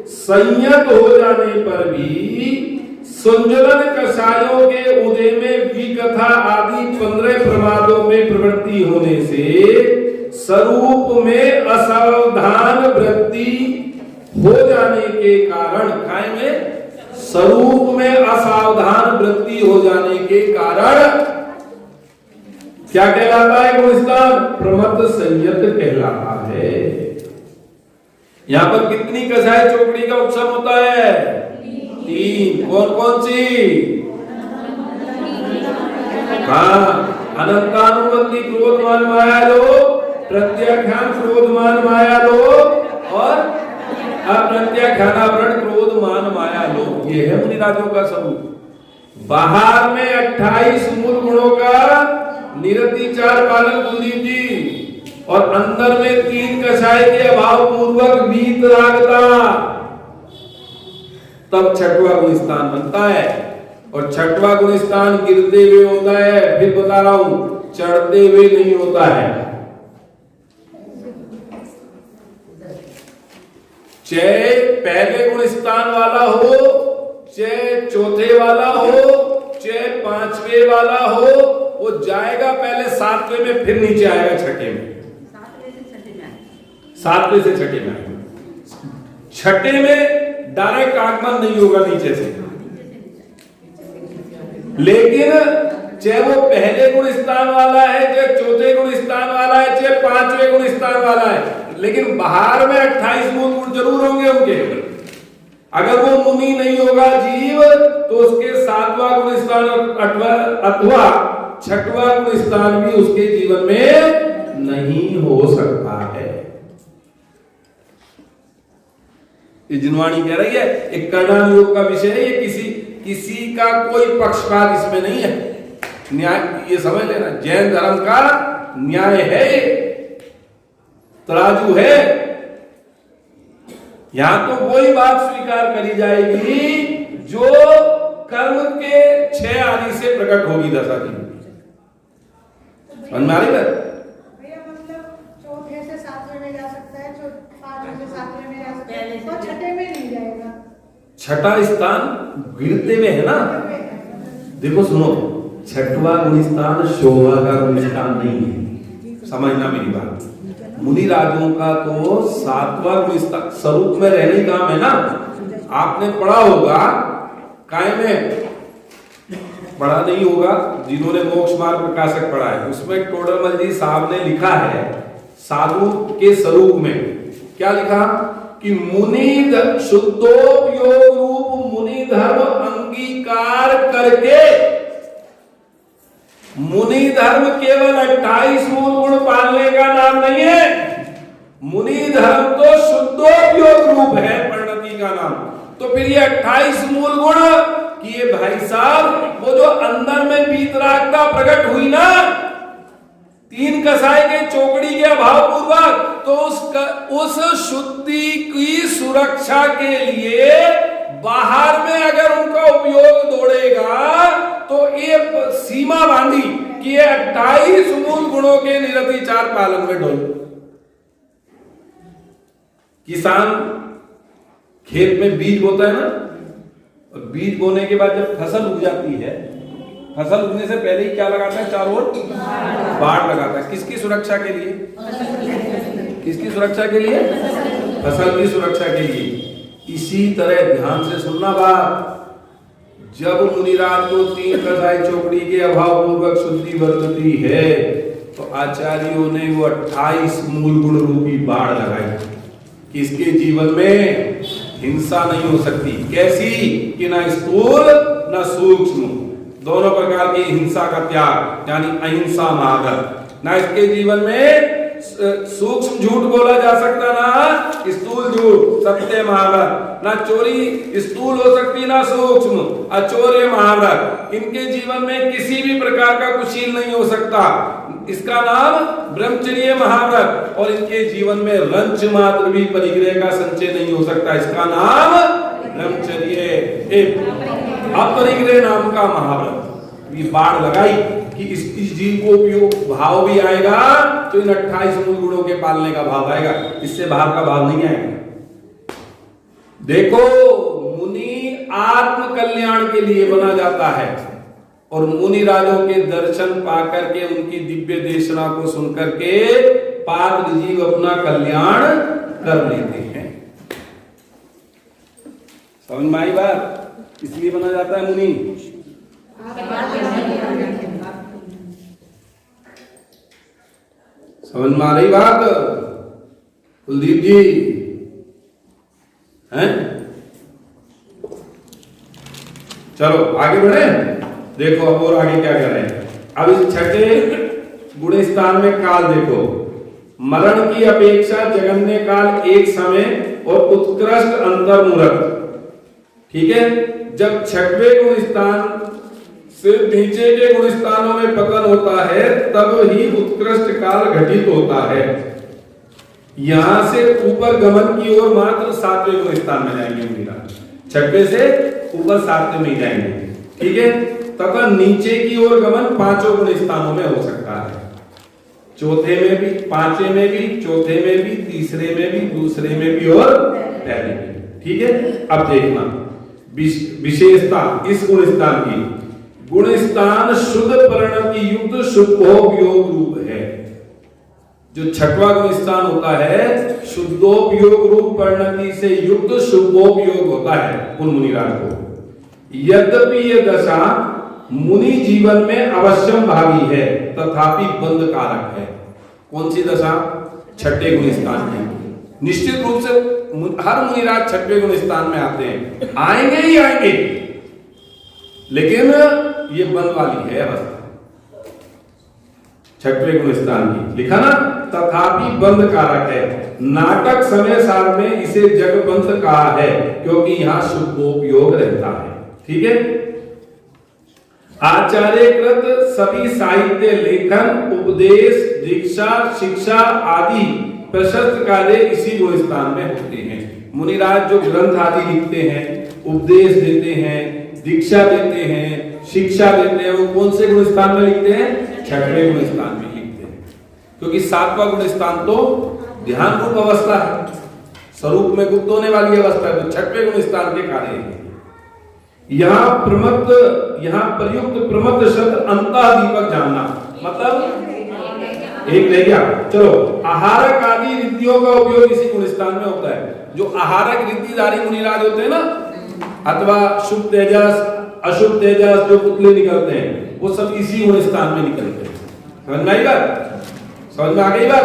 संयत हो जाने पर भी संजलन कषायों के उदय में विकथा आदि 15 प्रमादों में प्रवृत्ति होने से स्वरूप में असावधान वृत्ति हो जाने के कारण, काय में स्वरूप में असावधान वृत्ति हो जाने के कारण क्या कहलाता है गुण स्थान? प्रमत्त संयत कहलाता है। यहां पर कितनी कसाई चौकड़ी का उत्सव होता है? 3। कौन कौन सी? हाँ, अनंतानुबंधी क्रोधमान माया लोग, प्रत्याख्यान क्रोधमान माया लोग और अप्रत्याख्यानावरण क्रोधमान माया लोग। ये है मुनिराजों का स्वरूप। बाहर में 28 मूल गुणों का निरतिचार पालन कुलदीप जी, और अंदर में 3 कषाय के अभाव पूर्वक वीतरागता, तब छठवां गुण स्थान बनता है। और छठवां गुण स्थान गिरते हुए होता है, फिर बता रहा हूं, चढ़ते हुए नहीं होता है। चाहे पहले गुण स्थान वाला हो, चाहे चौथे वाला हो, चाहे 5वें वाला हो, वो जाएगा पहले 7वें में, फिर नीचे आएगा 6ठे में। 7वें से 6ठे में आएगा। 6ठे में डायरेक्ट आगमन नहीं होगा नीचे से, लेकिन चाहे वो पहले गुण स्थान वाला है, चाहे चौथे गुण स्थान वाला है, चाहे 5वें गुण स्थान वाला है, लेकिन बाहर में 28 मूल गुण जरूर होंगे उनके। अगर वो मुनि नहीं होगा जीव, तो उसके 7वां गुण स्थान अथवा 6वां गुण स्थान भी उसके जीवन में नहीं हो सकता है। ये जिनवाणी कह रही है, एक कर्णान योग का विषय है। ये किसी का कोई पक्षपात इसमें नहीं है। न्याय, ये समझ लेना, जैन धर्म का न्याय है, तराजू है। यहां तो वही बात स्वीकार करी जाएगी जो कर्म के 6 आदि से प्रकट होगी दशा की। समझ में आ रही है? भैया मतलब चौथे से 7वें में जा सकता है, 5वें से 7वें में जा सकता है, और 6ठे में नहीं जाएगा। 6ठा स्थान गिरते में है ना। देखो सुनो, 6वां गुण स्थान शोभा का गुण स्थान नहीं है, समझना मेरी बात। मुनि राजों का तो 7वां गुण स्थान स्वरूप में रहने का काम है ना। आपने पढ़ा होगा, काय में पढ़ा नहीं होगा जिन्होंने मोक्ष मार्ग प्रकाशक पढ़ा है, उसमें टोडरमल जी साहब ने लिखा है साधु के स्वरूप में। क्या लिखा कि मुनि शुद्धोपयोग रूप मुनि धर्म अंगीकार करके, मुनि धर्म केवल 28 मूल गुण पालने का नाम नहीं है। मुनि धर्म तो शुद्धोपयोग रूप है, परिणति का नाम। तो फिर ये 28 मूल गुण कि ये भाई साहब, वो जो अंदर में वीतरागता प्रकट हुई ना 3 कसाई के चौकड़ी के अभाव पूर्वक, तो उस शुद्धि की सुरक्षा के लिए बाहर में अगर उनका उपयोग दौड़ेगा, तो एक सीमा बांधी कि ये 28 मूल गुणों के निरतिचार पालन में डोल। किसान खेत में बीज बोता है ना, और बीज बोने के बाद जब फसल उग जाती है, फसल उगने से पहले ही क्या लगाता है? चारों ओर बाड़ लगाता है। किसकी सुरक्षा के लिए? किसकी सुरक्षा के लिए? फसल की सुरक्षा के लिए। इसी तरह ध्यान से सुनना बात, जब मुनिराज को 3 कसाई चौकड़ी के अभाव पूर्वक शुद्धि बरतती है, तो आचार्यों ने वो 28 मूल गुण रूपी बाढ़ लगाई कि इसके जीवन में हिंसा नहीं हो सकती। कैसी? कि ना स्थूल ना सूक्ष्म, दोनों प्रकार की हिंसा का त्याग, यानी अहिंसा महागत। ना इसके जीवन में सूक्ष्म झूठ बोला जा सकता, ना स्थूल झूठ, सत्य महाव्रत। ना चोरी स्थूल हो सकती, ना सूक्ष्म, अचौर्य महाव्रत। इनके जीवन में किसी भी प्रकार का कुशील नहीं हो सकता, इसका नाम ब्रह्मचर्य महाव्रत। और इनके जीवन में रंच मात्र भी परिग्रह का संचय नहीं हो सकता, इसका नाम ब्रह्मचर्य अपरिग्रह नाम का महाव्रत। ये बाढ़ लगाई कि इस जीव को उपयोग भाव भी आएगा, तो इन 28 मूल गुणों के पालने का भाव आएगा, इससे बाहर का भाव नहीं आएगा। देखो, मुनि आत्म कल्याण के लिए बना जाता है, और मुनि राजों के दर्शन पाकर के, उनकी दिव्य देशना को सुनकर के पात्र जीव अपना कल्याण कर लेते हैं। समझ में आई बात? इसलिए बना जाता है मुनि। समझ में आ रही बात कुलदीप जी? हैं? चलो आगे बढ़े। देखो अब और आगे क्या करें। अब इस छठे गुण स्थान में काल देखो। मरण की अपेक्षा जगन्य काल एक समय और उत्कृष्ट अंतर्मुहूर्त। ठीक है, जब छठवें गुण स्थान से नीचे के गुण स्थानों में पतन होता है तब ही उत्कृष्ट काल घटित होता है। यहां से ऊपर गमन की ओर मात्र सातवें गुण स्थान में जाएंगे मीरा, छठवें से ऊपर सातवें में जाएंगे। ठीक है, तथा नीचे की ओर गमन पांचों गुण स्थानों में हो सकता है, चौथे में भी, पांचवें में भी, चौथे में भी, तीसरे में भी, दूसरे में भी और पहले में। ठीक है, अब देखना विशेषता इस गुण स्थान की। गुण स्थान शुद्ध परिणति युक्त शुद्धोपयोग रूप है। जो छठवां गुण स्थान होता है शुद्धोपयोग रूप परिणति से युक्त शुद्धोपयोग होता है उन मुनिराज को। यद्यपि यह दशा मुनि जीवन में अवश्यम भावी है तथापि बंध कारक है। कौन सी दशा? छठे गुण स्थान की। निश्चित रूप से हर मुनिराज छठवें गुण स्थान में आते हैं, आएंगे ही आएंगे, लेकिन ये बंध वाली है अवस्था छठवें गुण स्थान की। लिखा ना, तथापि बंध कारक है। नाटक समय सार में इसे जगबंध कहा है क्योंकि यहां शुद्धोपयोग रहता है। ठीक है, आचार्यकृत सभी साहित्य लेखन उपदेश दीक्षा शिक्षा आदि प्रशस्त कार्य इसी गुण स्थान में होते हैं। मुनिराज जो ग्रंथ आदि लिखते हैं, उपदेश देते हैं, दीक्षा देते हैं, शिक्षा देते हैं, वो कौन से गुण स्थान में लिखते हैं? छठवें गुण स्थान में लिखते हैं, क्योंकि सातवां गुण स्थान तो ध्यान रूप अवस्था है, स्वरूप में गुप्त होने वाली अवस्था है, तो छठवें गुण स्थान के कार्य है। यहाँ प्रयुक्त प्रमत्त शब्द अंतःदीपक जानना, मतलब एक रह गया। चलो, आहारक आदि रिद्धियों का उपयोग इसी गुण स्थान में होता है। जो आहारक रिद्धिधारी मुनिराज होते हैं ना, अथवा शुभ तेजस अशुभ तेजस जो पुतले निकलते हैं, वो सब इसी गुण स्थान में निकलते हैं। समझ में आई बात? समझ में आ गई बात?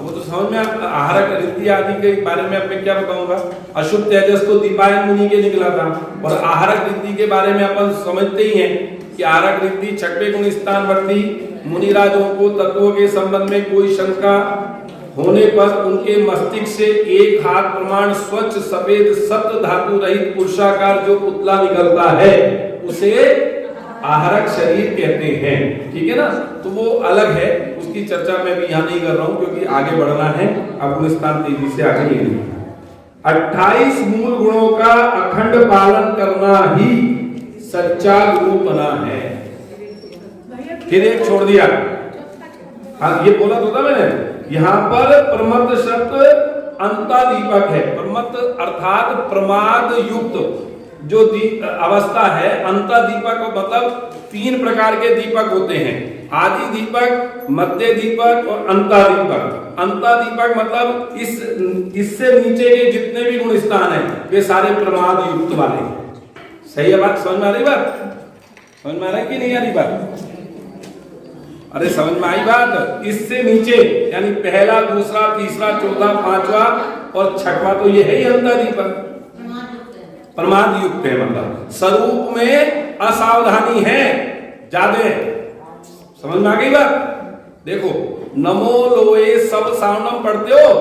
वो तो समझ में। आहारक रिद्धि आदि के बारे में अब मैं क्या बताऊंगा। अशुभ तेजस तो दीपायन मुनि के निकला था, और आहारक रिद्धि के बारे में अपन समझते ही हैं कि आहारक रिद्धि छठवें गुण स्थानवर्ती मुनिराजों को तत्वों के संबंध में कोई शंका होने पर उनके मस्तिष्क से एक हाथ प्रमाण स्वच्छ सफेद सप्त धातु रहित पुरुषाकार जो पुतला निकलता है उसे आहारक शरीर कहते हैं। ठीक है ना, तो वो अलग है, उसकी चर्चा मैं भी यहाँ नहीं कर रहा हूँ क्योंकि आगे बढ़ना है। अब गुण स्थान तेजी से आगे ले लेंगे। 28 मूल गुणों का अखंड पालन करना ही सच्चा गुरुपना है। फिर एक छोड़ दिया, हाँ ये बोला तो था मैंने। यहाँ पर प्रमत्त शब्द अंतःदीपक है। प्रमत्त अर्थात प्रमाद युक्त जो अवस्था है। अंतःदीपक मतलब 3 प्रकार के दीपक होते हैं, आदि दीपक, मध्य दीपक और अंतःदीपक। अंतःदीपक मतलब इससे नीचे के जितने भी गुण स्थान है वे सारे प्रमाद युक्त वाले। सही है बात? समझ में आ रही बात? समझ में आ रहा है कि नहीं आ रही बात? अरे समझ में आई बात? इससे नीचे यानी पहला, दूसरा, तीसरा, चौथा, पांचवा और छठवां तो ये है ही अंतःदीपक, प्रमाद युक्त है। मतलब स्वरूप में असावधानी है ज्यादा। समझ में आ गई बात? देखो, नमो लोए सब सावनम पढ़ते हो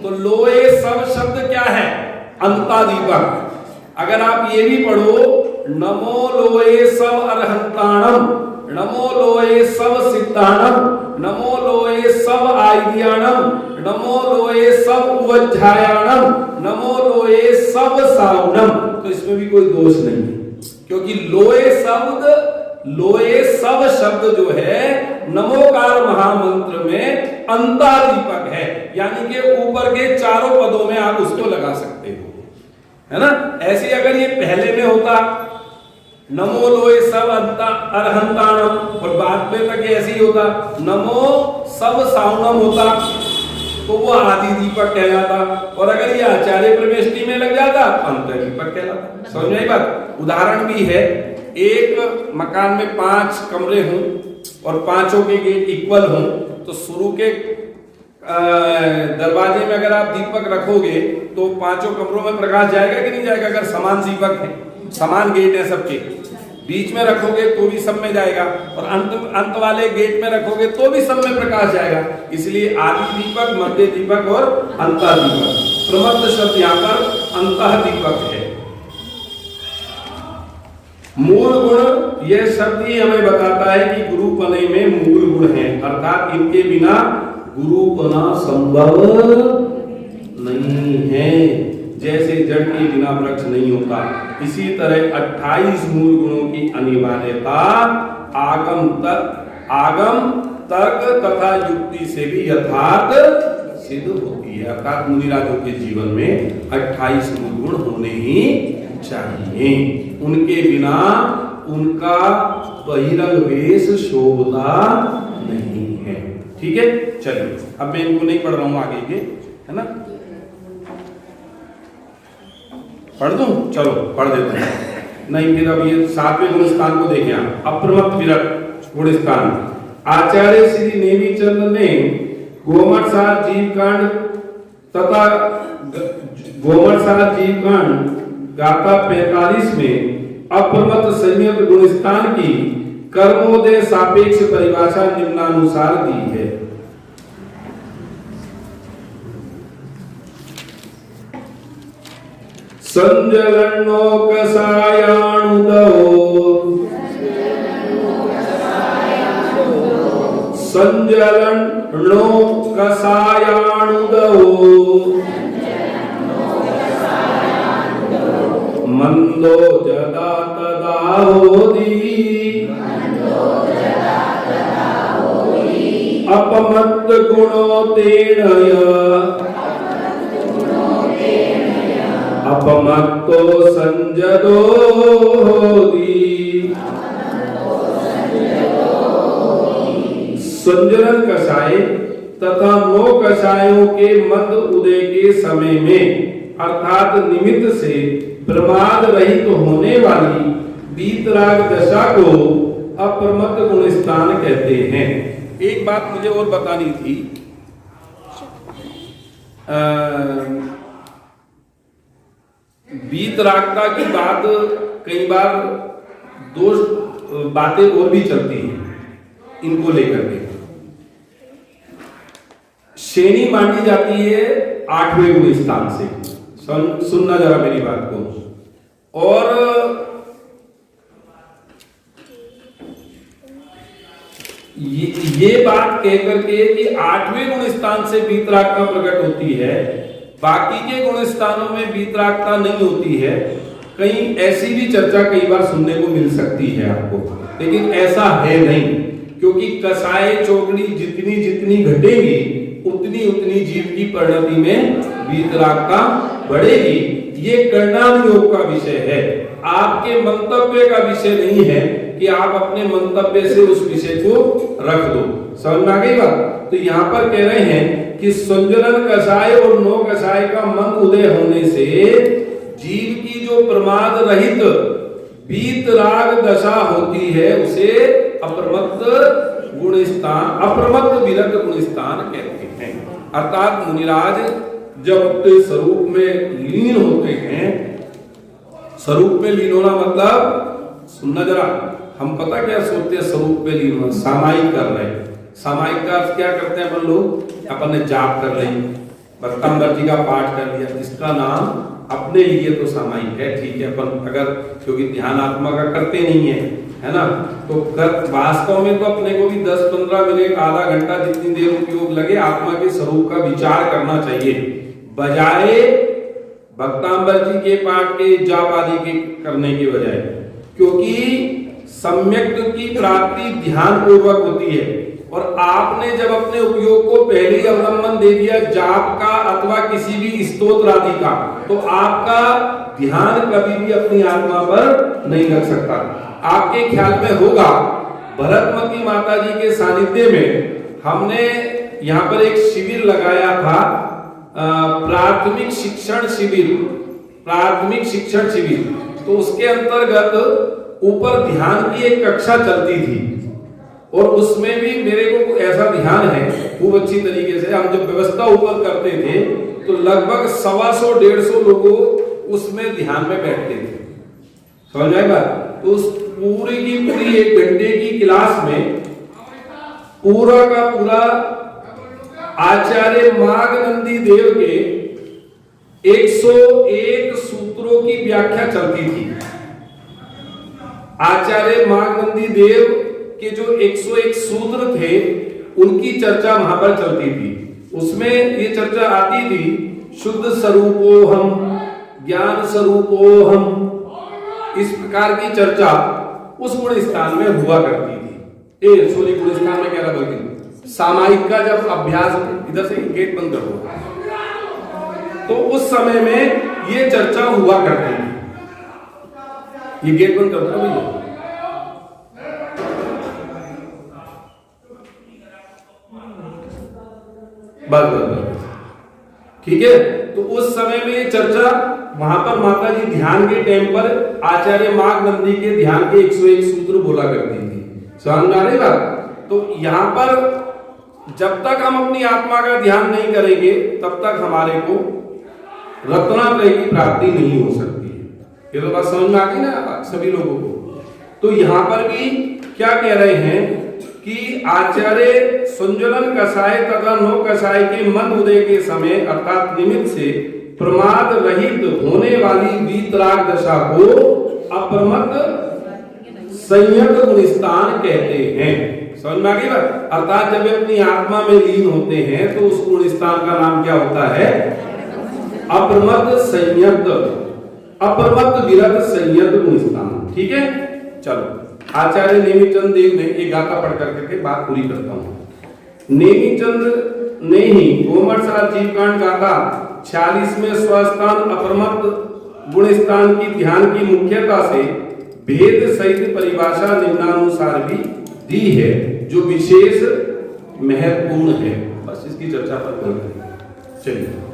तो लोए सब शब्द क्या है? अंतःदीपक। अगर आप ये भी पढ़ो, नमो लोए सब अरहंताणम, नमो लोए सब सिद्धाणम, नमो लोए सब आइडियाणम, नमो लोए सब उवज्झायाणम, नमो लोए सब सावनम, तो इसमें भी कोई दोष नहीं, क्योंकि लोए सब शब्द जो है नमोकार महामंत्र में अंतःदीपक है, यानी कि ऊपर के चारों पदों में आप उसको लगा सकते हो, है ना। ऐसे अगर ये पहले में होता नमो लोए सब अरहंताणम और बाद में तक ऐसे ही होता नमो सब सावनम होता तो वो आदि दीपक कहलाता, और अगर ये आचार्य प्रवेष्टि में लग जाता अंतर दीपक कहलाता। समझ में आई बात? उदाहरण भी है, एक मकान में 5 कमरे हों और पांचों के गेट इक्वल हों, तो शुरू के दरवाजे में अगर आप दीपक रखोगे तो पांचों कमरों में प्रकाश जाएगा कि नहीं जाएगा? अगर समान दीपक है, समान गेट है सबके, बीच में रखोगे तो भी सब में जाएगा, और अंत वाले गेट में रखोगे तो भी सब में प्रकाश जाएगा। इसलिए आदि दीपक, मध्य दीपक और अंतः दीपक। प्रमत्त शब्द यहाँ पर अंतः दीपक है। मूल गुण, यह शब्द ही हमें बताता है कि गुरुपने में मूल गुण है, अर्थात इनके बिना गुरुपना संभव नहीं है। जैसे जड़ के बिना वृक्ष नहीं होता, इसी तरह 28 मूल गुणों की अनिवार्यता आगम तर्क तथा युक्ति से भी यथार्थ सिद्ध होती है। अर्थात मुनिराजों के जीवन में 28 मूल गुण होने ही चाहिए, उनके बिना उनका बहिरंग वेश शोभता नहीं है। ठीक है, चलिए अब मैं इनको नहीं पढ़ रहा हूं आगे के, है ना? पढ़ दूं? चलो पढ़ देते हैं। नहीं फिर अब ये 7वें गुण स्थान को देखें आप, अप्रमत्त विरक्त गुण स्थान। आचार्य श्री नेमीचंद ने गोमटसार जीवकांड तथा गोमटसार जीवकांड गाथा 45 में अप्रमत्त संयत गुण स्थान की कर्मोदय सापेक्ष परिभाषा निम्नानुसार दी है। संजलनो कसायाणुदो संजलनो कसायाणुदो मंदो जदा तदा होदी अपमत्त गुणो तेणय अपमत्तो संजदो होदी। संजलन कषाय तथा 9 कषायों के मंद उदय के समय में अर्थात निमित्त से प्रमाद रहित होने वाली वीतराग दशा को अप्रमत्त गुण स्थान कहते हैं। एक बात मुझे और बतानी थी, वीतरागता की बात कई बार 2 बातें और भी चलती हैं इनको लेकर के। श्रेणी बांटी जाती है 8वें गुण स्थान से, सुनना जरा मेरी बात को। और ये बात कहकर के कि 8वें गुण स्थान से वीतरागता प्रकट होती है, बाकी के गुण स्थानों में वीतरागता नहीं होती है, कहीं ऐसी भी चर्चा कई बार सुनने को मिल सकती है आपको, लेकिन ऐसा है नहीं, क्योंकि कसाय चौकड़ी जितनी जितनी घटेगी उतनी उतनी जीव की परिणति में वीतरागता बढ़ेगी। ये कर्णाम योग का विषय है, आपके मंतव्य का विषय नहीं है कि आप अपने मंतव्य से उस विषय को रख दो। समझ में आ गई बात? तो यहाँ पर कह रहे हैं कि संजलन कषाय और 9 कषाय का मंद उदय होने से जीव की जो प्रमाद रहित वीतराग दशा होती है उसे अप्रमत्त गुण स्थान, अप्रमत्त विरक्त गुण स्थान कहते हैं। अर्थात मुनिराज जब अपने स्वरूप में लीन होते हैं, स्वरूप में लीन होना मतलब सुनना जरा, हम पता क्या सोचते हैं स्वरूप में लीन होना, सामायिक कर रहे हैं। सामायिक का क्या करते हैं अपन लोग? अपन ने जाप कर ली, भक्तांबर जी का पाठ कर लिया, जिसका नाम अपने लिए तो सामायिक है, ठीक है। अपन अगर क्योंकि ध्यान आत्मा का करते नहीं है ना, तो वास्तव में तो अपने को भी 10-15 मिनट, आधा घंटा, जितनी देर उपयोग लगे आत्मा के स्वरूप का विचार करना चाहिए, बजाय भक्तांबर जी के पाठ के जाप आदि के करने के बजाय। क्योंकि सम्यक की प्राप्ति ध्यान पूर्वक होती है, और आपने जब अपने उपयोग को पहले अवलंबन दे दिया जाप का अथवा किसी भी स्तोत्र आदि का, तो आपका ध्यान कभी भी अपनी आत्मा पर नहीं रख सकता। आपके ख्याल में होगा भरतमती माता जी के सानिध्य में हमने यहाँ पर एक शिविर लगाया था, प्राथमिक शिक्षण शिविर, तो उसके अंतर्गत ऊपर ध्यान की एक कक्षा चलती थी, और उसमें भी मेरे को ऐसा ध्यान है खूब अच्छी तरीके से। हम जब व्यवस्था ऊपर करते थे तो लगभग 125-150 लोगों उसमें ध्यान में बैठते थे, समझ में बात। तो उस पूरी की पूरी 1 घंटे की क्लास में पूरा का पूरा आचार्य मागनंदी देव के 101 सूत्रों की व्याख्या चलती थी। आचार्य मागनंदी देव के जो 101 सूत्र थे उनकी चर्चा वहां पर चलती थी। उसमें ये चर्चा आती थी, शुद्ध स्वरूपोहम, ज्ञान स्वरूपोहम, इस प्रकार की चर्चा उस गुण स्थान में हुआ करती थी। सॉरी, गुण स्थान में कह रहा बल्कि सामायिक का जब अभ्यास, इधर से गेट बंद कर दो, तो उस समय में ये चर्चा हुआ करती थी। ये गेट बंद कर दो भैया। बस ठीक है। तो उस समय में ये चर्चा वहां पर माता जी ध्यान के टाइम पर आचार्य मागनंदी के ध्यान के 101 सूत्र बोला करती थी, समझ आ रही बात। तो यहां पर जब तक हम अपनी आत्मा का ध्यान नहीं करेंगे तब तक हमारे को रत्नात्रय की प्राप्ति नहीं हो सकती है। ये तो बात समझ में आ गई ना सभी लोगों को। तो यहां पर भी क्या कह रहे हैं कि आचार्य संज्वलन कषाय तथा नो कषाय के मन उदय के समय अर्थात निमित्त से प्रमाद रहित होने वाली वीतराग दशा को अप्रमत्त संयत गुणस्थान कहते हैं। समझ में आ गई बात। अर्थात जब वे अपनी आत्मा में लीन होते हैं तो उस गुणस्थान का नाम क्या होता है? अप्रमत्त संयत, अप्रमत्त विरत संयत गुणस्थान। ठीक है, चलो आचार्य नेमिचंद देव ने एक गाथा पढ़ करके बात पूरी करता हूं। नेमिचंद ने ही गोमरसार जीवकांड गाथा 46 में स्वस्थान अप्रमत्त गुणस्थान की ध्यान की मुख्यता से भेद सहित परिभाषा निम्नानुसार भी दी है, जो विशेष महत्वपूर्ण है। बस इसकी चर्चा पर करते हैं। चलिए।